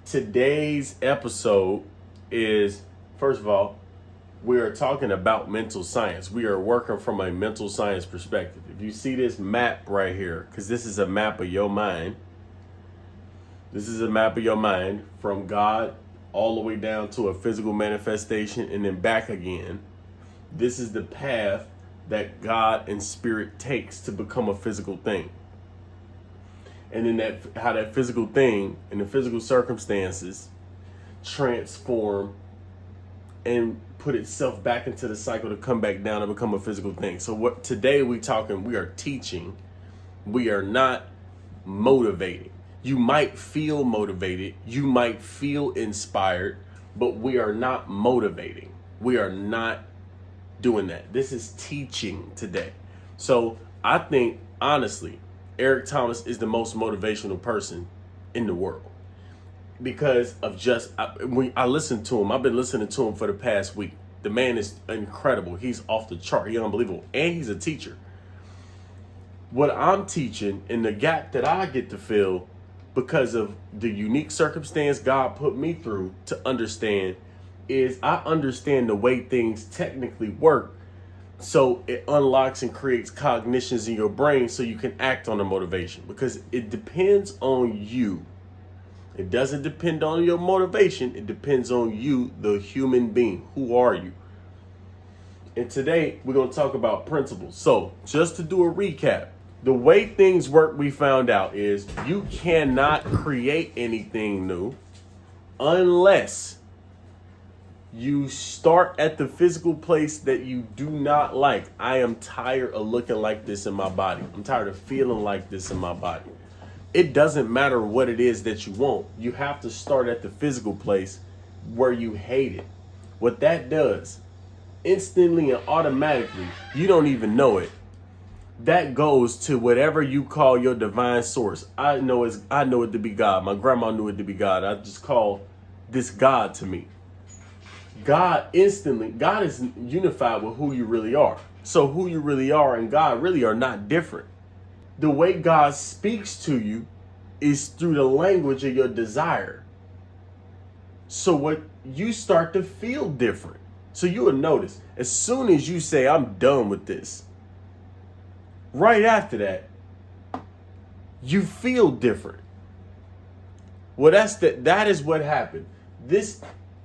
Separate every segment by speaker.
Speaker 1: Today's episode is, first of all, we are talking about mental science. We are working from a mental science perspective. If you see this map right here, because this is a map of your mind. This is a map of your mind from God all the way down to a physical manifestation and then back again. This is the path that God and spirit takes to become a physical thing. And then how that physical thing and the physical circumstances transform and put itself back into the cycle to come back down and become a physical thing. So what today we are teaching. We are not motivating. You might feel motivated, you might feel inspired, but we are not motivating. We are not doing that. This is teaching today. So I think, honestly, Eric Thomas is the most motivational person in the world because of I listened to him. I've been listening to him for the past week. The man is incredible. He's off the chart. He's unbelievable. And he's a teacher. What I'm teaching and the gap that I get to fill because of the unique circumstance God put me through to understand is I understand the way things technically work. So it unlocks and creates cognitions in your brain so you can act on the motivation because it depends on you. It doesn't depend on your motivation. It depends on you, the human being. Who are you? And today we're going to talk about principles. So just to do a recap, the way things work, we found out is you cannot create anything new unless you start at the physical place that you do not like. I am tired of looking like this in my body. I'm tired of feeling like this in my body. It doesn't matter what it is that you want. You have to start at the physical place where you hate it. What that does, instantly and automatically, you don't even know it. That goes to whatever you call your divine source. I know it to be God. My grandma knew it to be God. I just call this God to me. God is unified with who you really are. So who you really are and God really are not different. The way God speaks to you is through the language of your desire. So what you start to feel different. So you will notice as soon as you say, I'm done with this, right after that, you feel different. Well, that is what happened. This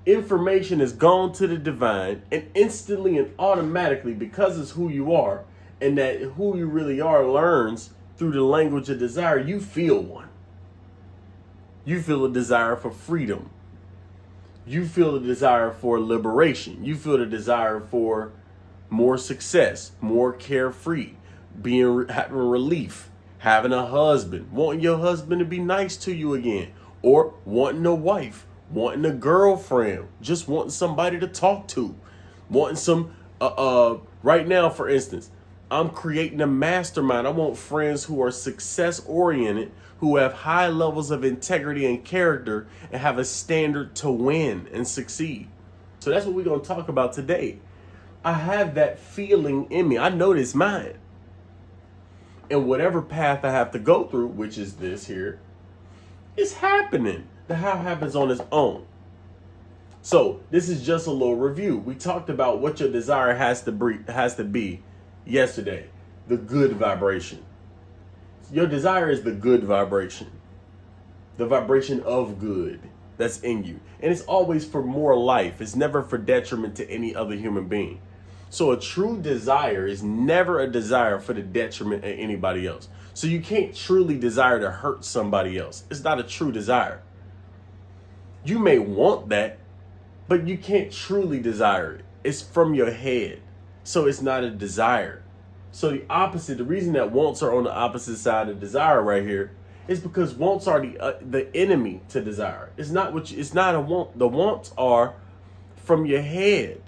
Speaker 1: information is gone to the divine, and instantly and automatically, because it's who you are and that who you really are learns through the language of desire, you feel one. You feel a desire for freedom. You feel a desire for liberation. You feel the desire for more success, more carefree, having relief, having a husband, wanting your husband to be nice to you again, or wanting a wife, wanting a girlfriend, just wanting somebody to talk to, wanting some, right now, for instance, I'm creating a mastermind. I want friends who are success oriented, who have high levels of integrity and character and have a standard to win and succeed. So that's what we're going to talk about today. I have that feeling in me. I know it's mine. And whatever path I have to go through, which is this here, is happening. The how happens on its own. So this is just a little review. We talked about what your desire has to be yesterday. The good vibration. Your desire is the good vibration. The vibration of good that's in you. And it's always for more life. It's never for detriment to any other human being. So a true desire is never a desire for the detriment of anybody else. So you can't truly desire to hurt somebody else. It's not a true desire. You may want that, but you can't truly desire it. It's from your head. So it's not a desire. So the reason that wants are on the opposite side of desire right here is because wants are the enemy to desire. It's not a want. The wants are from your head.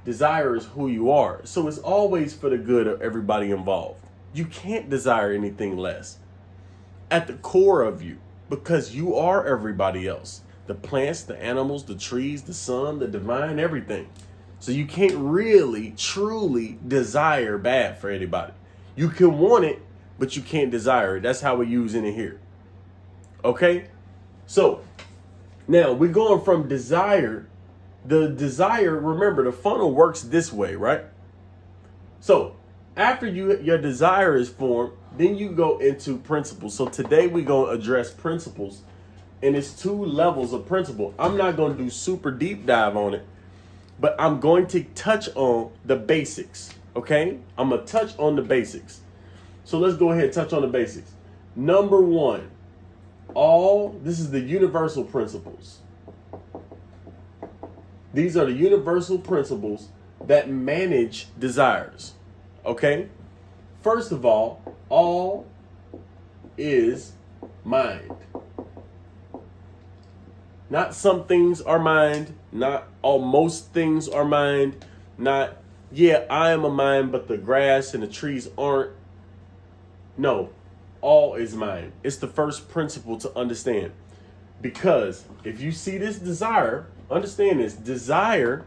Speaker 1: Desire is who you are. So it's always for the good of everybody involved. You can't desire anything less at the core of you because you are everybody else. The plants, the animals, the trees, the sun, the divine, everything. So you can't really, truly desire bad for anybody. You can want it, but you can't desire it. That's how we're using it here. Okay? So Now we're going from desire. The desire, remember, the funnel works this way, right? So after your desire is formed, then you go into principles. So today we're going to address principles, and it's 2 levels of principle. I'm not going to do super deep dive on it, but I'm going to touch on the basics, okay? I'm going to touch on the basics. So let's go ahead and touch on the basics. Number 1, this is the universal principles. These are the universal principles that manage desires, okay? First of all is mind. Not some things are mind, not most things are mind, not, yeah, I am a mind, but the grass and the trees aren't. No, all is mind. It's the first principle to understand. Because if you see this desire, understand this, desire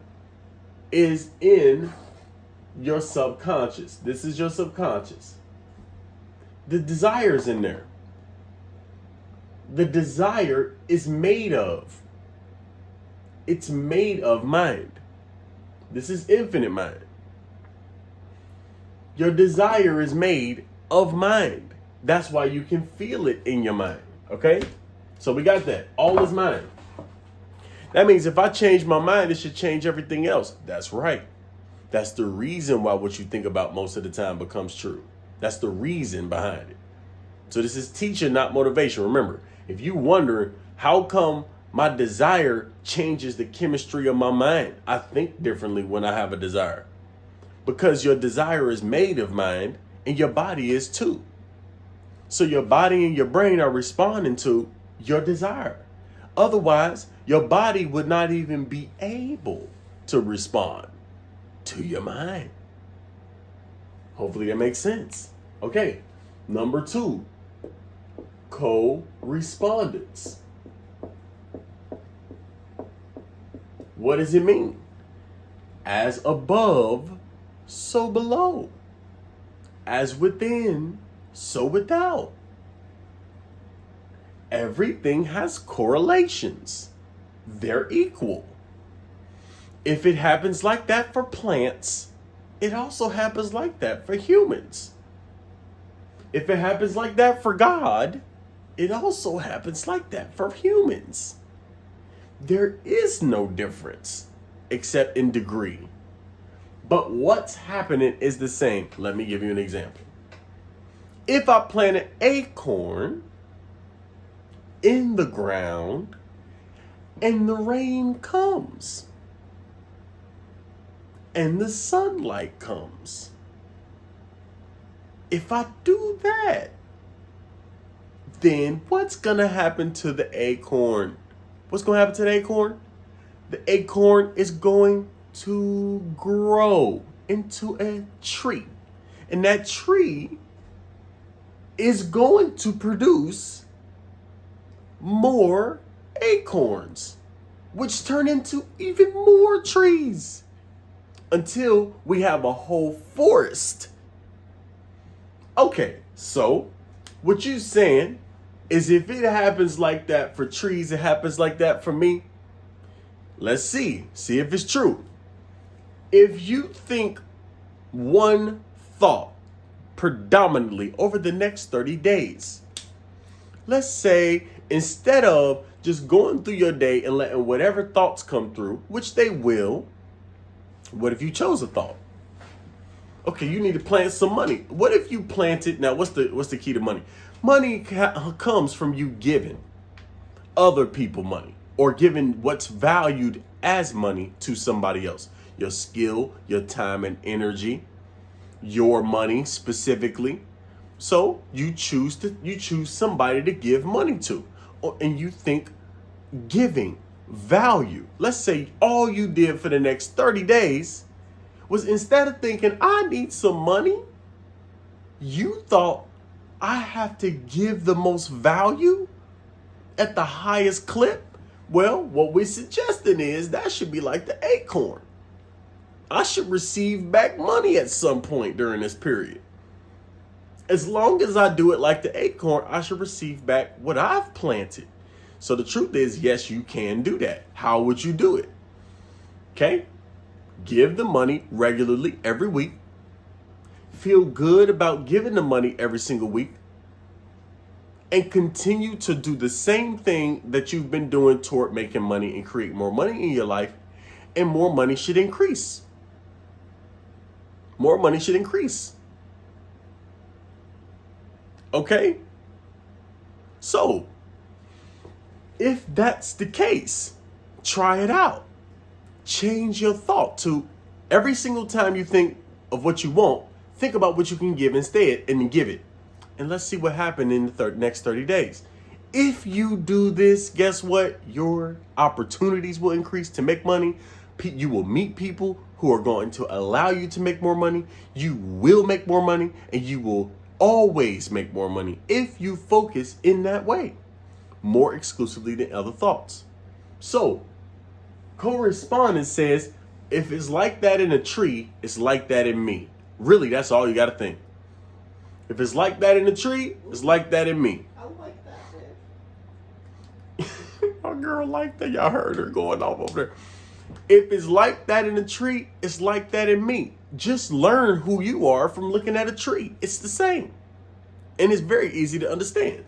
Speaker 1: is in your subconscious. This is your subconscious. The desire is in there. The desire is made of. It's made of mind. This is infinite mind. Your desire is made of mind. That's why you can feel it in your mind. Okay? So we got that. All is mind. That means if I change my mind, it should change everything else. That's right. That's the reason why what you think about most of the time becomes true. That's the reason behind it. So this is teaching, not motivation. Remember, if you wonder how come my desire changes the chemistry of my mind, I think differently when I have a desire. Because your desire is made of mind and your body is too. So your body and your brain are responding to your desire. Otherwise, your body would not even be able to respond to your mind. Hopefully that makes sense. Okay, number 2, co-respondence. What does it mean? As above, so below. As within, so without. Everything has correlations. They're equal. If it happens like that for plants, it also happens like that for humans. If it happens like that for God, it also happens like that for humans. There is no difference except in degree. But what's happening is the same. Let me give you an example. If I plant an acorn in the ground and the rain comes and the sunlight comes, if I do that, then what's going to happen to the acorn? What's going to happen to the acorn? The acorn is going to grow into a tree. And that tree is going to produce more acorns, which turn into even more trees until we have a whole forest. Okay, so what you're saying is if it happens like that for trees, it happens like that for me. Let's see if it's true. If you think one thought predominantly over the next 30 days, let's say instead of just going through your day and letting whatever thoughts come through, which they will, what if you chose a thought? Okay, you need to plant some money. What if you planted? Now, what's the key to money? Money comes from you giving other people money or giving what's valued as money to somebody else. Your skill, your time and energy, your money specifically. So you choose somebody to give money to, and you think giving value. Let's say all you did for the next 30 days was instead of thinking I need some money, you thought I have to give the most value at the highest clip. Well, what we're suggesting is that should be like the acorn. I should receive back money at some point during this period. As long as I do it like the acorn, I should receive back what I've planted. So the truth is, yes, you can do that. How would you do it? Okay. Give the money regularly every week. Feel good about giving the money every single week. And continue to do the same thing that you've been doing toward making money and create more money in your life. And more money should increase. More money should increase. Okay? So, if that's the case, try it out. Change your thought to every single time you think of what you want, think about what you can give instead and then give it. And let's see what happens in the next 30 days. If you do this, guess what? Your opportunities will increase to make money. You will meet people who are going to allow you to make more money. You will make more money, and you will always make more money if you focus in that way, more exclusively than other thoughts. So, correspondence says, if it's like that in a tree, it's like that in me. Really, that's all you got to think. If it's like that in a tree, it's like that in me.
Speaker 2: I like that, man.
Speaker 1: My girl like that. Y'all heard her going off over there. If it's like that in a tree, it's like that in me. Just learn who you are from looking at a tree. It's the same. And it's very easy to understand.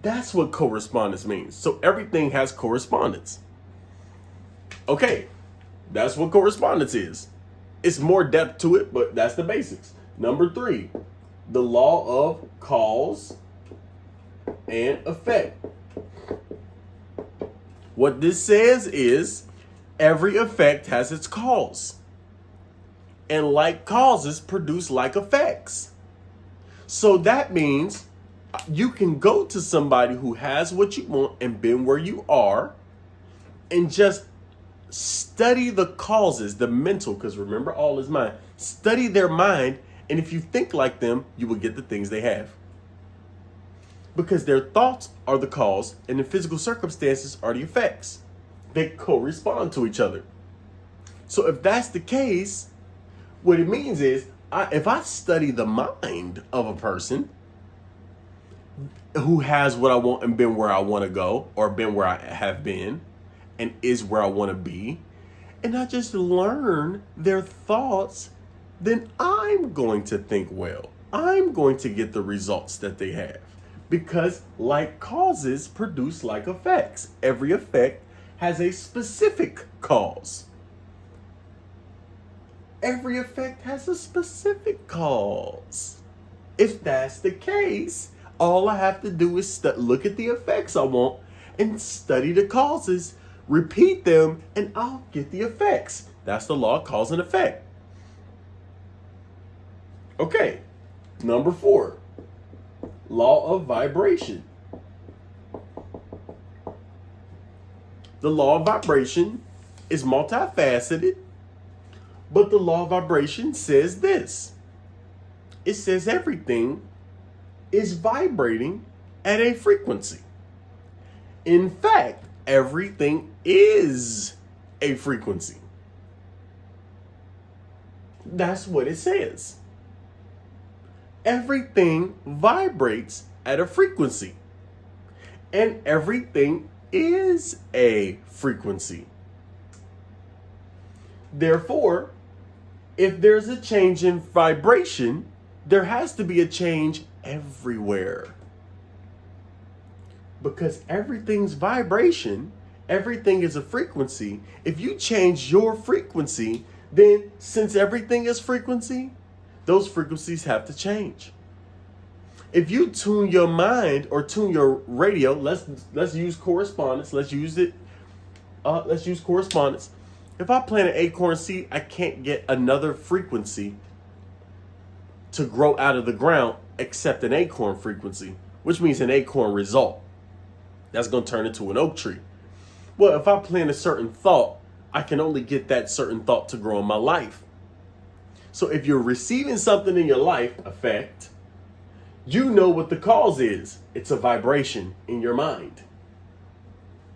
Speaker 1: That's what correspondence means. So everything has correspondence. Okay, that's what correspondence is. It's more depth to it, but that's the basics. Number 3, the law of cause and effect. What this says is every effect has its cause. And like causes produce like effects. So that means you can go to somebody who has what you want and been where you are and just study the causes, the mental, because remember, all is mind. Study their mind, and if you think like them, you will get the things they have. Because their thoughts are the cause, and the physical circumstances are the effects. They correspond to each other. So if that's the case, what it means is, if I study the mind of a person who has what I want and been where I want to go, or been where I have been, and is where I want to be, and I just learn their thoughts, then I'm going to think well. I'm going to get the results that they have. Because like causes produce like effects. Every effect has a specific cause. Every effect has a specific cause. If that's the case, all I have to do is look at the effects I want and study the causes, repeat them, and I'll get the effects. That's the law of cause and effect. Okay, number 4, law of vibration. The law of vibration is multifaceted, but the law of vibration says this. It says everything is vibrating at a frequency. In fact, everything is a frequency. That's what it says. Everything vibrates at a frequency. And everything is a frequency. Therefore, if there's a change in vibration, there has to be a change everywhere. Because everything's vibration, everything is a frequency. If you change your frequency, then since everything is frequency, those frequencies have to change. If you tune your mind or tune your radio, let's use correspondence. Let's use correspondence. If I plant an acorn seed, I can't get another frequency to grow out of the ground except an acorn frequency, which means an acorn result. That's going to turn into an oak tree. Well, if I plant a certain thought, I can only get that certain thought to grow in my life. So if you're receiving something in your life, effect, you know what the cause is. It's a vibration in your mind.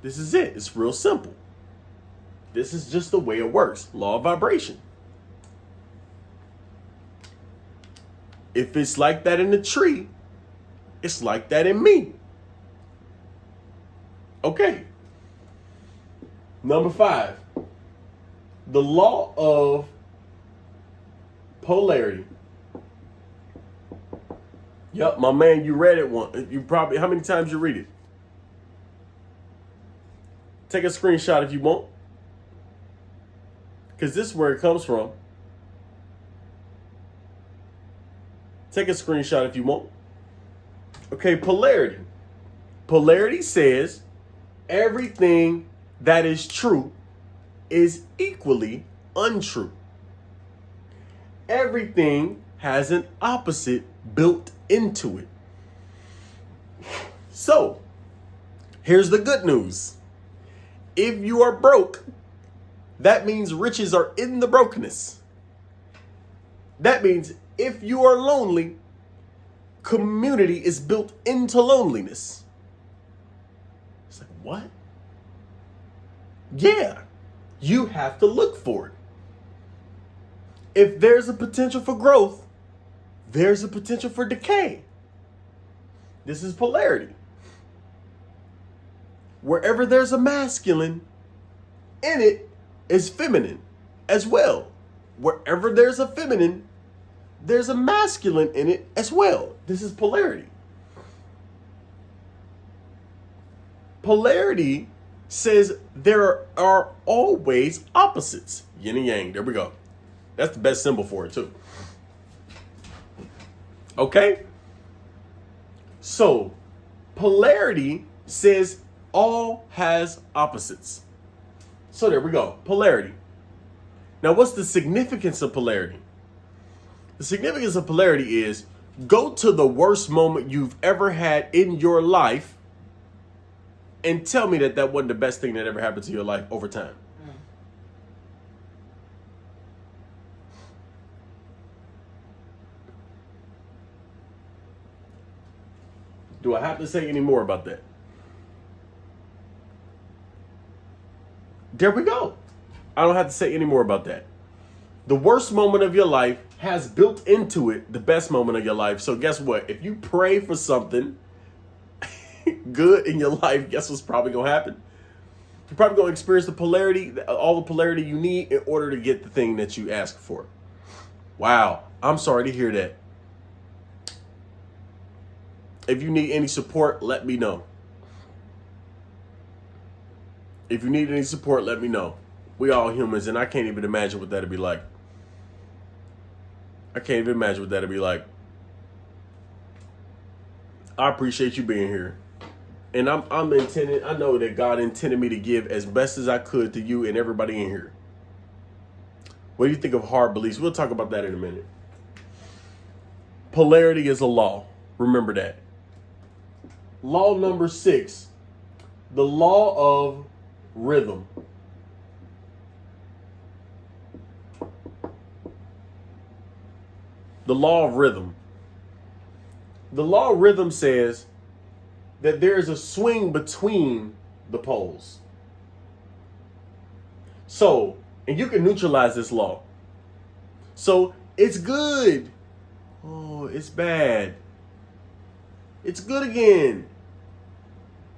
Speaker 1: This is it. It's real simple. This is just the way it works. Law of vibration. If it's like that in the tree, it's like that in me. Okay. Number 5. The law of polarity. Yep, my man, you read it once. You probably, how many times you read it? Take a screenshot if you want. Because this is where it comes from. Take a screenshot if you want. Okay, polarity. Polarity says everything that is true is equally untrue. Everything has an opposite built into it. So, here's the good news. If you are broke, that means riches are in the brokenness. That means if you are lonely, community is built into loneliness. It's like, what? Yeah, you have to look for it. If there's a potential for growth, there's a potential for decay. This is polarity. Wherever there's a masculine, in it is feminine as well. Wherever there's a feminine, there's a masculine in it as well. This is polarity. Polarity says there are always opposites. Yin and yang. There we go. That's the best symbol for it too. Okay? So, polarity says all has opposites. So there we go. Polarity. Now, what's the significance of polarity? The significance of polarity is go to the worst moment you've ever had in your life and tell me that that wasn't the best thing that ever happened to your life over time. Do I have to say any more about that? There we go. I don't have to say any more about that. The worst moment of your life has built into it the best moment of your life. So guess what? If you pray for something good in your life, guess what's probably going to happen? You're probably going to experience the polarity, all the polarity you need in order to get the thing that you ask for. Wow. I'm sorry to hear that. If you need any support, let me know. If you need any support, let me know. We all humans, and I can't even imagine what that'd be like. I can't even imagine what that'd be like. I appreciate you being here. And I'm intended, I know that God intended me to give as best as I could to you and everybody in here. What do you think of hard beliefs? We'll talk about that in a minute. Polarity is a law. Remember that. Law number 6, the law of rhythm. The law of rhythm. The law of rhythm says that there is a swing between the poles. So, and you can neutralize this law. So, it's good. Oh, it's bad. It's good again.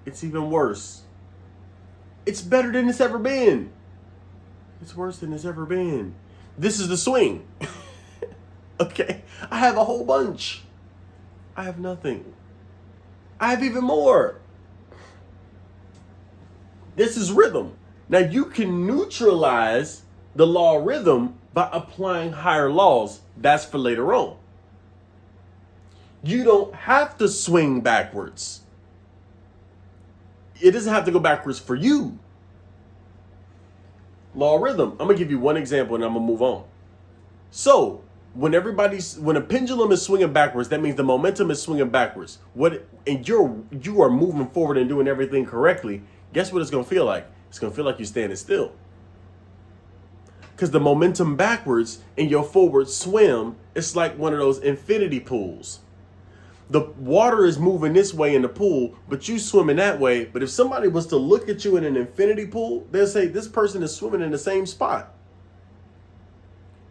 Speaker 1: It's even worse. It's better than it's ever been. It's worse than it's ever been. This is the swing. Okay, I have a whole bunch. I have nothing. I have even more. This is rhythm. Now you can neutralize the law of rhythm by applying higher laws. That's for later on. You don't have to swing backwards. It doesn't have to go backwards for you. Law of rhythm. I'm going to give you one example and I'm going to move on. So, when a pendulum is swinging backwards, that means the momentum is swinging backwards. And you are moving forward and doing everything correctly. Guess what it's going to feel like? It's going to feel like you're standing still. Because the momentum backwards in your forward swim, it's like one of those infinity pools. The water is moving this way in the pool, but you swimming that way. But if somebody was to look at you in an infinity pool, they'll say this person is swimming in the same spot.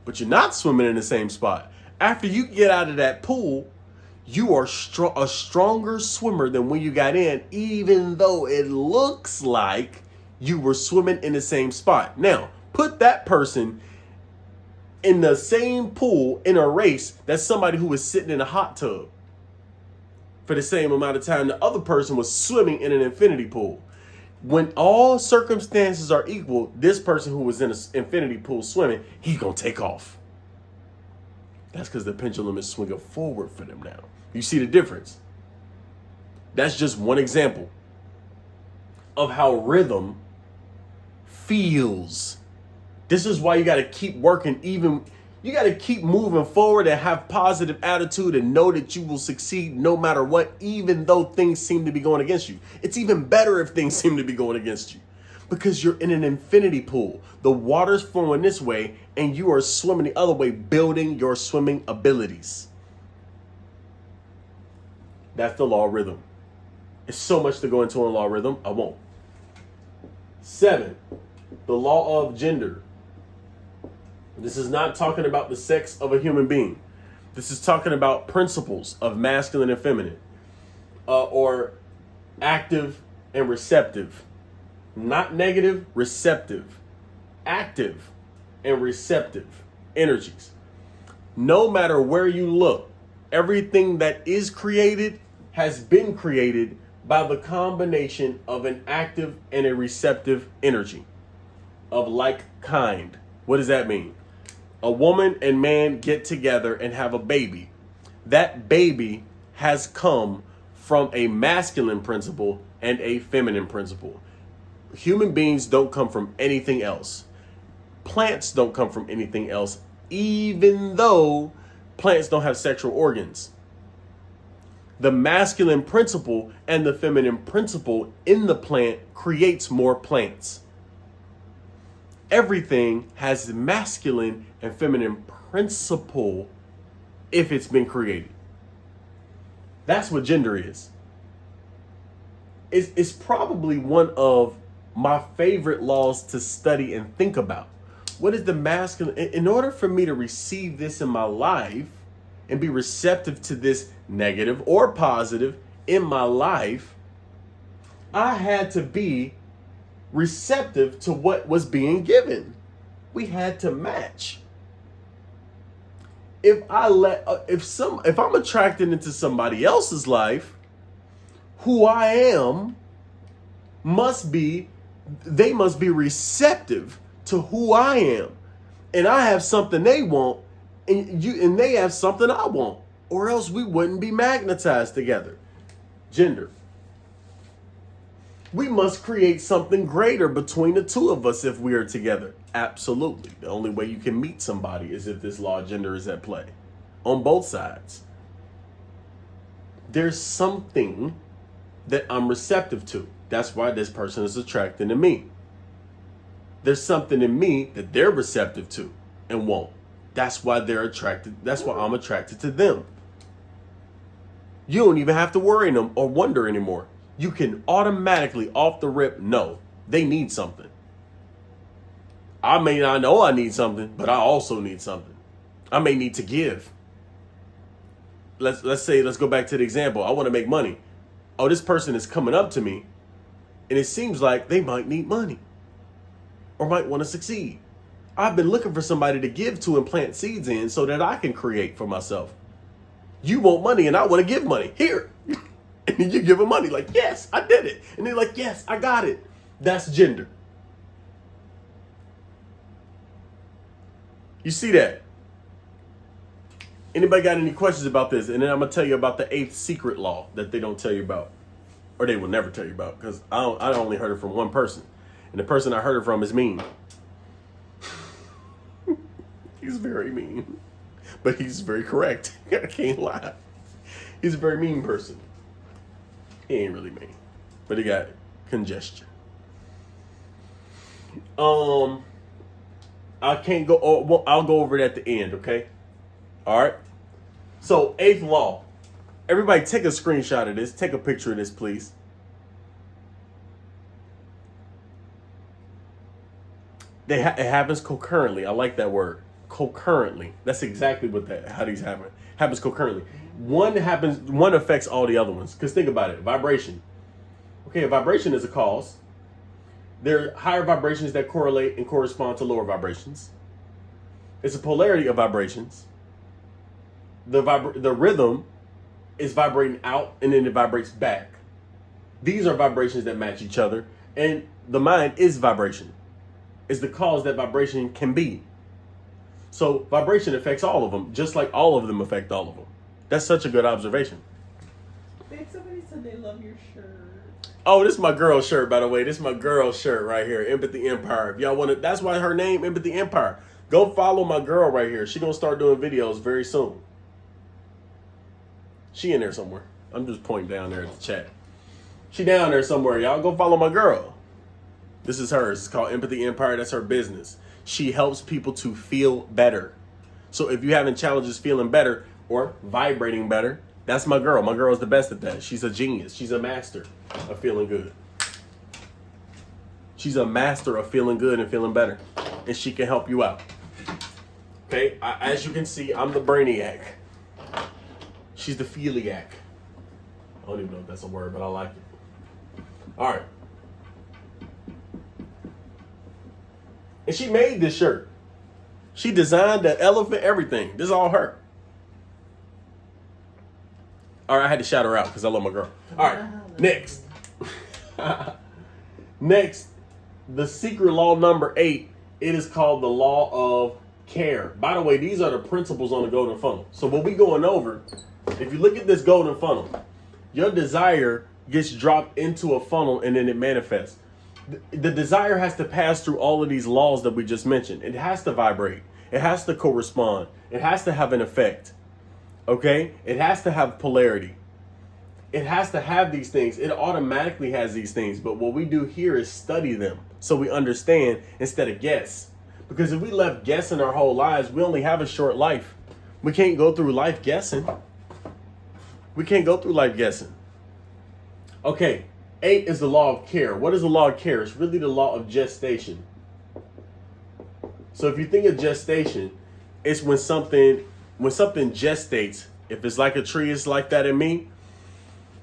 Speaker 1: But you're not swimming in the same spot. After you get out of that pool, you are a stronger swimmer than when you got in, even though it looks like you were swimming in the same spot. Now, put that person in the same pool in a race that's somebody who was sitting in a hot tub for the same amount of time. The other person was swimming in an infinity pool. When all circumstances are equal, this person who was in an infinity pool swimming, he's going to take off. That's because the pendulum is swinging forward for them now. You see the difference? That's just one example of how rhythm feels. This is why you got to keep working. You got to keep moving forward and have positive attitude and know that you will succeed no matter what, even though things seem to be going against you. It's even better if things seem to be going against you because you're in an infinity pool. The water's flowing this way and you are swimming the other way, building your swimming abilities. That's the law of rhythm. It's so much to go into on law of rhythm. I won't. 7, the law of gender. This is not talking about the sex of a human being. This is talking about principles of masculine and feminine, or active and receptive. Not negative, receptive. Active and receptive energies. No matter where you look, everything that is created has been created by the combination of an active and a receptive energy of like kind. What does that mean? A woman and man get together and have a baby. That baby has come from a masculine principle and a feminine principle. Human beings don't come from anything else. Plants don't come from anything else, even though plants don't have sexual organs. The masculine principle and the feminine principle in the plant creates more plants. Everything has masculine and feminine principle if it's been created. That's what gender is. It's probably one of my favorite laws to study and think about. What is the masculine? In order for me to receive this in my life and be receptive to this negative or positive in my life, I had to be receptive to what was being given. We had to match. If I'm attracted into somebody else's life, who I am they must be receptive to who I am. And I have something they want, and they have something I want, or else we wouldn't be magnetized together. Gender. We must create something greater between the two of us if we are together. Absolutely. The only way you can meet somebody is if this law of gender is at play on both sides. There's something that I'm receptive to. That's why this person is attracted to me. There's something in me that they're receptive to and want. That's why they're attracted. That's why I'm attracted to them. You don't even have to worry them or wonder anymore. You can automatically off the rip know they need something. I may not know I need something, but I also need something. I may need to give. Let's go back to the example. I want to make money. Oh, this person is coming up to me, and it seems like they might need money or might want to succeed. I've been looking for somebody to give to and plant seeds in so that I can create for myself. You want money and I want to give money. Here. And you give them money like, yes, I did it. And they're like, yes, I got it. That's gender. You see that? Anybody got any questions about this? And then I'm going to tell you about the 8th secret law that they don't tell you about. Or they will never tell you about, because I only heard it from one person. And the person I heard it from is mean. He's very mean. But he's very correct. I can't lie. He's a very mean person. He ain't really mean. But he got congestion. I can't go. Well, I'll go over it at the end, okay? All right. So 8th law. Everybody take a screenshot of this. Take a picture of this, please. It happens concurrently. I like that word. concurrently. That's exactly what how these happen. Happens concurrently. One affects all the other ones. Because think about it, vibration. Okay, a vibration is a cause. There are higher vibrations that correlate and correspond to lower vibrations. It's a polarity of vibrations. The rhythm is vibrating out and then it vibrates back. These are vibrations that match each other, and the mind is vibration. Is the cause that vibration can be. So vibration affects all of them, just like all of them affect all of them. That's such a good observation.
Speaker 2: Babe, somebody said they love your shirt.
Speaker 1: Oh, this is my girl shirt, by the way. This is my girl shirt right here, Empathy Empire. If y'all want to, that's why her name, Empathy Empire. Go follow my girl right here. She's going to start doing videos very soon. She in there somewhere. I'm just pointing down there at the chat. She down there somewhere, y'all. Go follow my girl. This is hers. It's called Empathy Empire. That's her business. She helps people to feel better. So if you're having challenges feeling better or vibrating better, that's my girl. My girl is the best at that. She's a genius. She's a master of feeling good. She's a master of feeling good and feeling better. And she can help you out. Okay? As you can see, I'm the brainiac. She's the feeliac. I don't even know if that's a word, but I like it. All right. And she made this shirt. She designed the elephant, everything. This is all her. All right, I had to shout her out because I love my girl. All right, next. Next, the secret law number 8. It is called the law of care. By the way, these are the principles on the golden funnel. So what we going over, if you look at this golden funnel, your desire gets dropped into a funnel and then it manifests. The desire has to pass through all of these laws that we just mentioned. It has to vibrate. It has to correspond. It has to have an effect. Okay? It has to have polarity. It has to have these things. It automatically has these things. But what we do here is study them so we understand instead of guess. Because if we left guessing our whole lives, we only have a short life. We can't go through life guessing. We can't go through life guessing. Okay. 8 is the law of care. What is the law of care? It's really the law of gestation. So if you think of gestation, it's when something gestates. If it's like a tree, it's like that in me.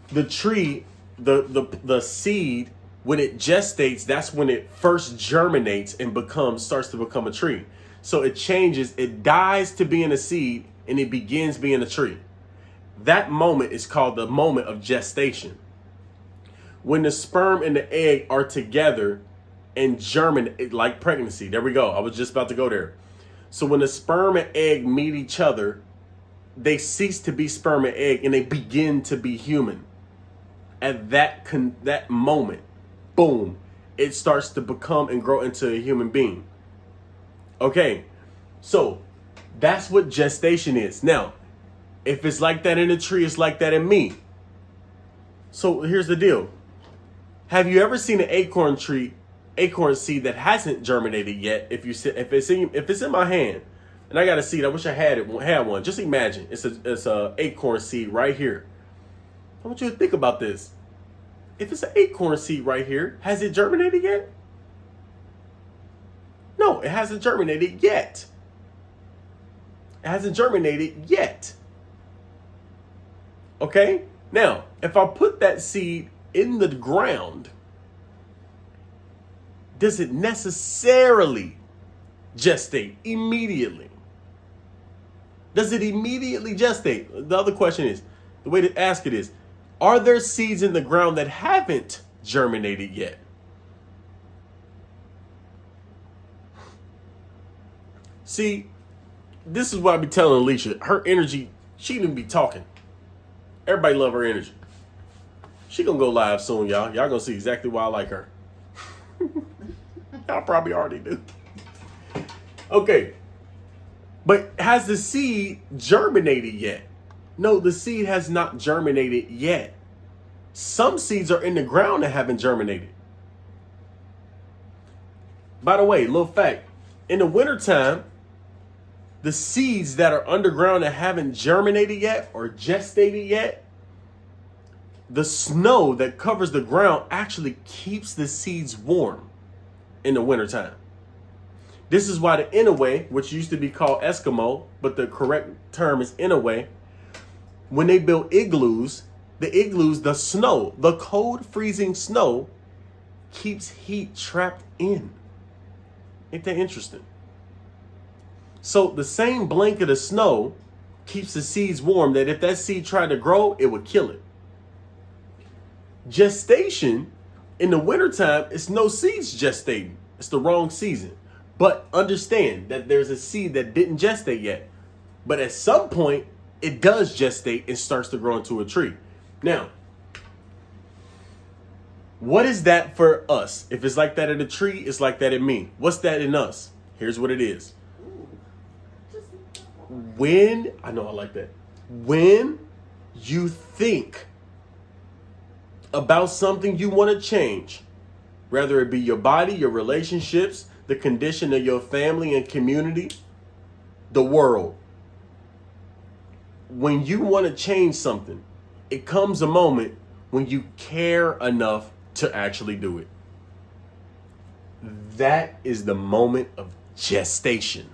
Speaker 1: The tree, the seed, when it gestates, that's when it first germinates and starts to become a tree. So it changes, it dies to being a seed and it begins being a tree. That moment is called the moment of gestation. When the sperm and the egg are together and germinate, like pregnancy. There we go. I was just about to go there. So when the sperm and egg meet each other, they cease to be sperm and egg and they begin to be human. At that moment, boom, it starts to become and grow into a human being. Okay, so that's what gestation is. Now, if it's like that in a tree, it's like that in me. So here's the deal. Have you ever seen an acorn seed that hasn't germinated yet? If it's in my hand, and I got a seed, I wish I had one. Just imagine it's a acorn seed right here. I want you to think about this. If it's an acorn seed right here, has it germinated yet? No, it hasn't germinated yet. It hasn't germinated yet. Okay? Now, if I put that seed in the ground, does it necessarily gestate immediately? Does it immediately gestate? The other question is, the way to ask it is, are there seeds in the ground that haven't germinated yet? See, this is what I be telling Alicia. Her energy, she didn't be talking. Everybody love her energy. She gonna go live soon, y'all. Y'all gonna see exactly why I like her. Y'all probably already do. Okay. But has the seed germinated yet? No, the seed has not germinated yet. Some seeds are in the ground that haven't germinated. By the way, little fact. In the wintertime, the seeds that are underground that haven't germinated yet or gestated yet, the snow that covers the ground actually keeps the seeds warm in the wintertime. This is why the Inuit, which used to be called Eskimo, but the correct term is Inuit, when they built igloos, the snow, the cold freezing snow keeps heat trapped in. Ain't that interesting? So the same blanket of snow keeps the seeds warm that if that seed tried to grow, it would kill it. Gestation, in the wintertime, it's no seeds gestating. It's the wrong season. But understand that there's a seed that didn't gestate yet. But at some point, it does gestate and starts to grow into a tree. Now, what is that for us? If it's like that in a tree, it's like that in me. What's that in us? Here's what it is. When you think about something you want to change, whether it be your body, your relationships, the condition of your family and community, the world. When you want to change something, it comes a moment when you care enough to actually do it. That is the moment of gestation.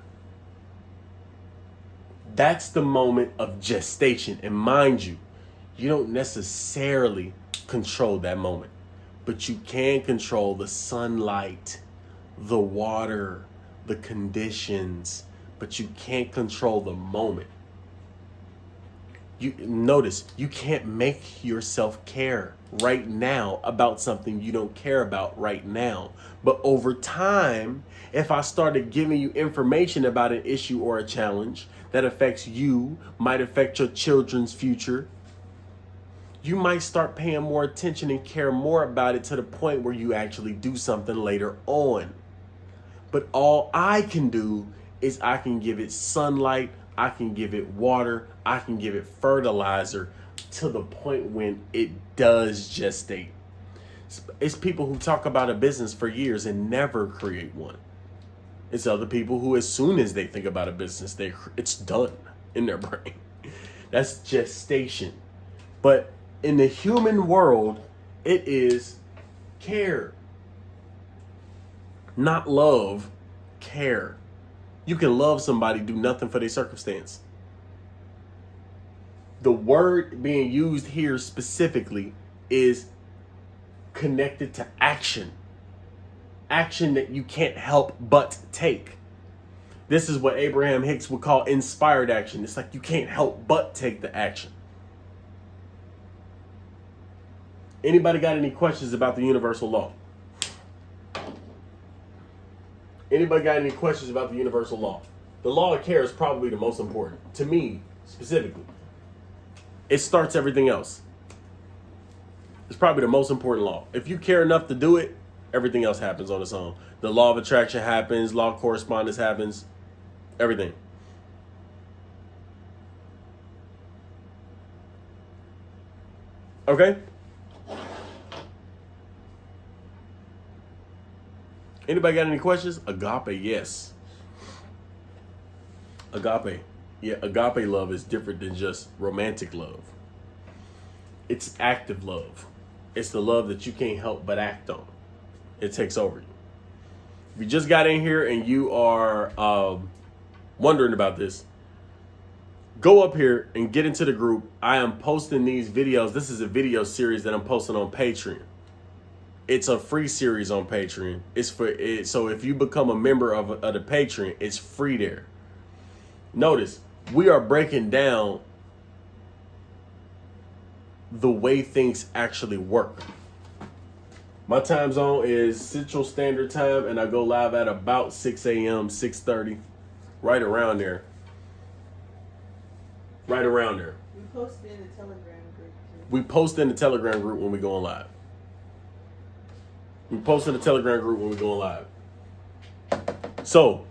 Speaker 1: That's the moment of gestation. And mind you, you don't necessarily control that moment, but you can control the sunlight, the water, the conditions, but you can't control the moment. You notice you can't make yourself care right now about something you don't care about right now. But over time, if I started giving you information about an issue or a challenge that affects you, might affect your children's future, you might start paying more attention and care more about it to the point where you actually do something later on. But all I can do is I can give it sunlight, I can give it water, I can give it fertilizer to the point when it does gestate. It's people who talk about a business for years and never create one. It's other people who, as soon as they think about a business, it's done in their brain. That's gestation. But in the human world, it is care. Not love, care. You can love somebody, do nothing for their circumstance. The word being used here specifically is connected to action. Action that you can't help but take. This is what Abraham Hicks would call inspired action. It's like you can't help but take the action. Anybody got any questions about the universal law? Anybody got any questions about the universal law? The law of care is probably the most important. To me, specifically. It starts everything else. It's probably the most important law. If you care enough to do it, everything else happens on its own. The law of attraction happens, law of correspondence happens, everything. Okay? Anybody got any questions? Agape, yes. Agape. Yeah, agape love is different than just romantic love. It's active love. It's the love that you can't help but act on. It takes over you. If you just got in here and you are wondering about this, go up here and get into the group. I am posting these videos. This is a video series that I'm posting on Patreon. It's a free series on Patreon. So if you become a member of the Patreon, it's free there. Notice, we are breaking down the way things actually work. My time zone is Central Standard Time, and I go live at about 6 a.m., 6:30, right around there. Right around there.
Speaker 2: We post in the Telegram group too.
Speaker 1: We post in the Telegram group when we go on live. We post in the Telegram group when we go on live. So,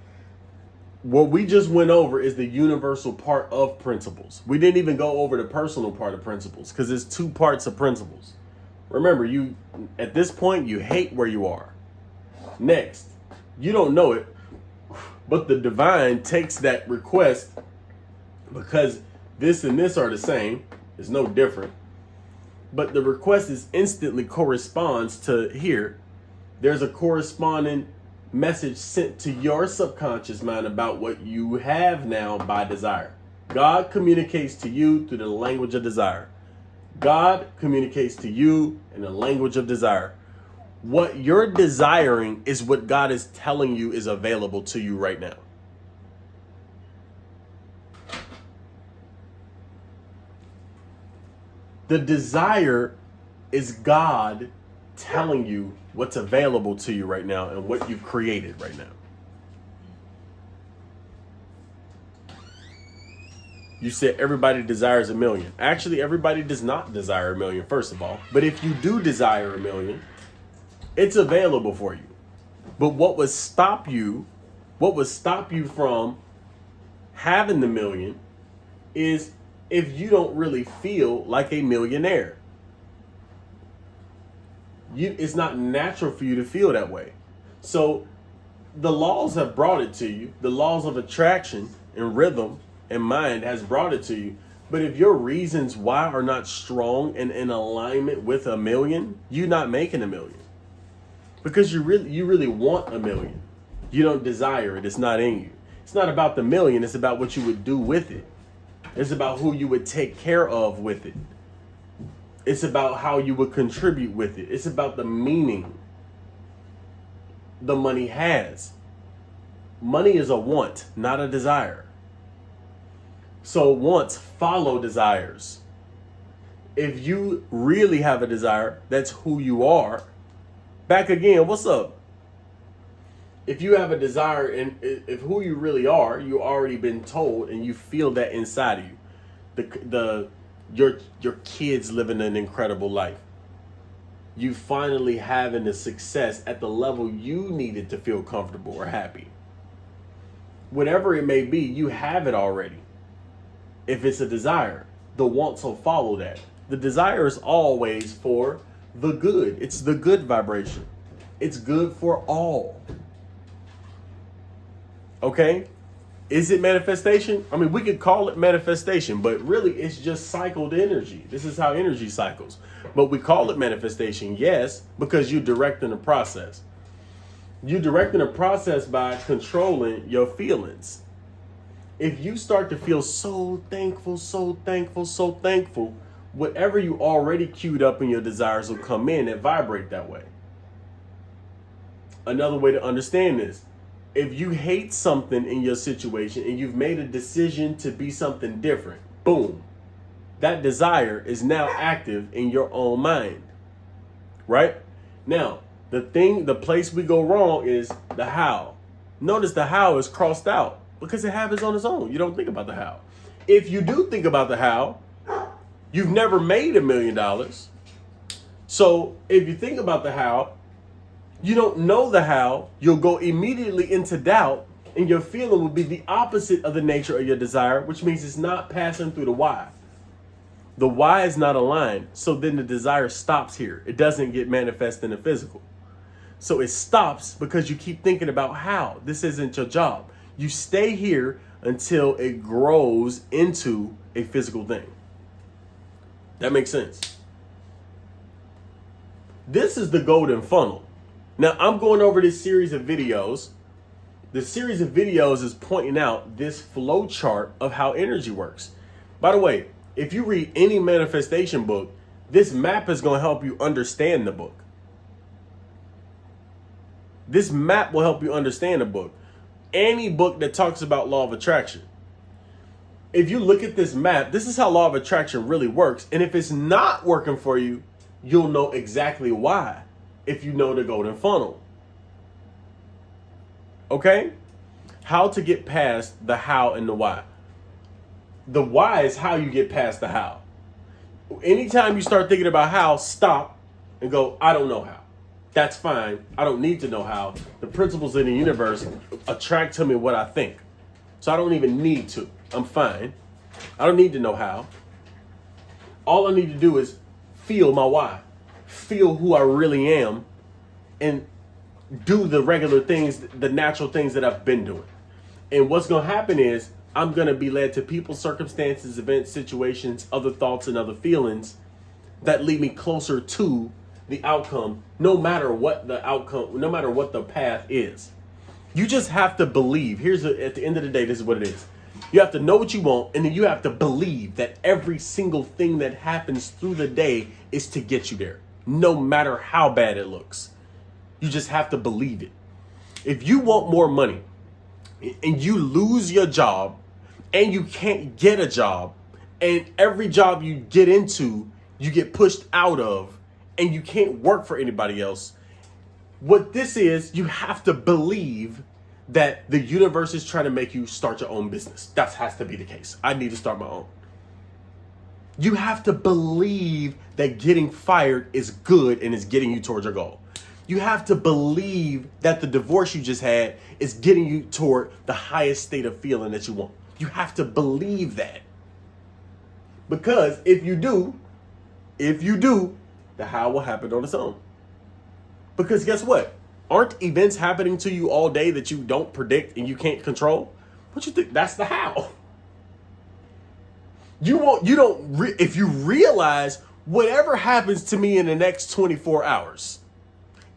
Speaker 1: what we just went over is the universal part of principles. We didn't even go over the personal part of principles because there's two parts of principles. Remember, you at this point, you hate where you are. Next, you don't know it, but the divine takes that request because this and this are the same. It's no different. But the request is instantly corresponds to here. There's a corresponding message sent to your subconscious mind about what you have now by desire. God communicates to you through the language of desire. God communicates to you in the language of desire. What you're desiring is what God is telling you is available to you right now. The desire is God telling you what's available to you right now and what you've created right now. You said everybody desires a million. Actually, everybody does not desire a million, first of all. But if you do desire a million, it's available for you. But what would stop you from having the million is if you don't really feel like a millionaire. It's not natural for you to feel that way. So the laws have brought it to you. The laws of attraction and rhythm and mind has brought it to you. But if your reasons why are not strong and in alignment with a million, you're not making a million. Because you really want a million. You don't desire it. It's not in you. It's not about the million. It's about what you would do with it. It's about who you would take care of with it. It's about how you would contribute with it. It's about the meaning the money has. Money is a want, not a desire. So wants follow desires. If you really have a desire, that's who you are. Back again, what's up? If you have a desire and if who you really are, you already been told and you feel that inside of you. Your kids living an incredible life. You finally having the success at the level you needed to feel comfortable or happy. Whatever it may be, you have it already. If it's a desire, the wants will follow that. The desire is always for the good. It's the good vibration. It's good for all. Okay? Is it manifestation? I mean, we could call it manifestation, but really it's just cycled energy. This is how energy cycles. But we call it manifestation, yes, because you're directing the process. You're directing the process by controlling your feelings. If you start to feel so thankful, whatever you already queued up in your desires will come in and vibrate that way. Another way to understand this. If you hate something in your situation and you've made a decision to be something different, boom, that desire is now active in your own mind, right? Now, the place we go wrong is the how. Notice the how is crossed out because it happens on its own. You don't think about the how. If you do think about the how, you've never made $1 million. So if you think about the how, you don't know the how, you'll go immediately into doubt, and your feeling will be the opposite of the nature of your desire, which means it's not passing through the why. The why is not aligned, so then the desire stops here. It doesn't get manifest in the physical. So it stops because you keep thinking about how. This isn't your job. You stay here until it grows into a physical thing. That makes sense. This is the golden funnel. Now, I'm going over this series of videos. The series of videos is pointing out this flow chart of how energy works. By the way, if you read any manifestation book, this map is going to help you understand the book. This map will help you understand the book. Any book that talks about law of attraction. If you look at this map, this is how law of attraction really works. And if it's not working for you, you'll know exactly why. If you know the golden funnel. Okay? How to get past the how and the why. The why is how you get past the how. Anytime you start thinking about how, stop and go, I don't know how. That's fine. I don't need to know how. The principles in the universe attract to me what I think. So I don't even need to. I'm fine. I don't need to know how. All I need to do is feel my why. Feel who I really am and do the regular things, the natural things that I've been doing. And what's going to happen is I'm going to be led to people, circumstances, events, situations, other thoughts and other feelings that lead me closer to the outcome, no matter what the outcome, no matter what the path is. You just have to believe. At the end of the day, this is what it is. You have to know what you want, and then you have to believe that every single thing that happens through the day is to get you there, no matter how bad it looks. You just have to believe it. If you want more money and you lose your job and you can't get a job, and every job you get into, you get pushed out of, and you can't work for anybody else, what this is, you have to believe that the universe is trying to make you start your own business. That has to be the case. I need to start my own. You have to believe that getting fired is good and is getting you towards your goal. You have to believe that the divorce you just had is getting you toward the highest state of feeling that you want. You have to believe that. Because if you do, the how will happen on its own. Because guess what? Aren't events happening to you all day that you don't predict and you can't control? What you think? That's the how. If you realize whatever happens to me in the next 24 hours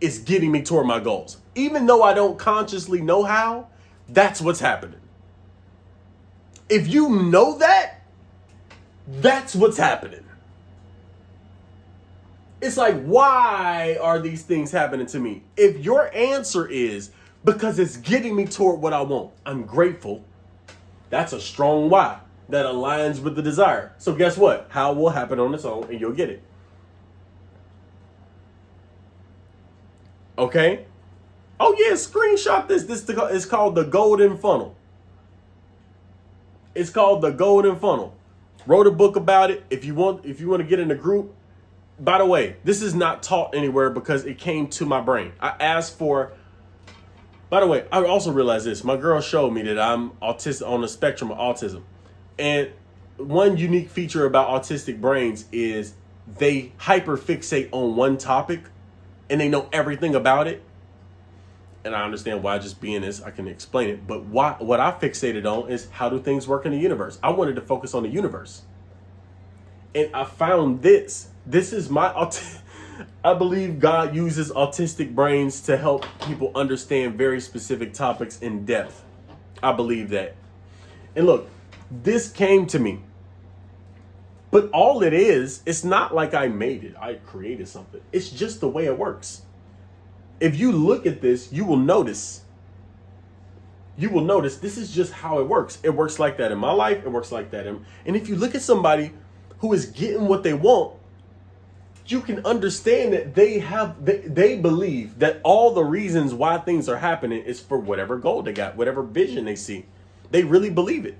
Speaker 1: is getting me toward my goals. Even though I don't consciously know how, that's what's happening. If you know that, that's what's happening. It's like, why are these things happening to me? If your answer is because it's getting me toward what I want, I'm grateful. That's a strong why that aligns with the desire. So guess what? How will happen on its own and you'll get it. Okay? Oh yeah, screenshot this. This is called the golden funnel. It's called the golden funnel. Wrote a book about it. If you want to get in a group. By the way, this is not taught anywhere because it came to my brain. I asked for. By the way, I also realized this. My girl showed me that I'm autistic, on the spectrum of autism. And one unique feature about autistic brains is they hyperfixate on one topic and they know everything about it. And I understand why, just being this, I can explain it. But what I fixated on is how do things work in the universe? I wanted to focus on the universe. And I found this. This is I believe God uses autistic brains to help people understand very specific topics in depth. I believe that. And look, this came to me. But all it is, it's not like I made it. I created something. It's just the way it works. If you look at this, you will notice this is just how it works. It works like that in my life. It works like that. And if you look at somebody who is getting what they want, you can understand that they believe that all the reasons why things are happening is for whatever goal they got, whatever vision they see. They really believe it.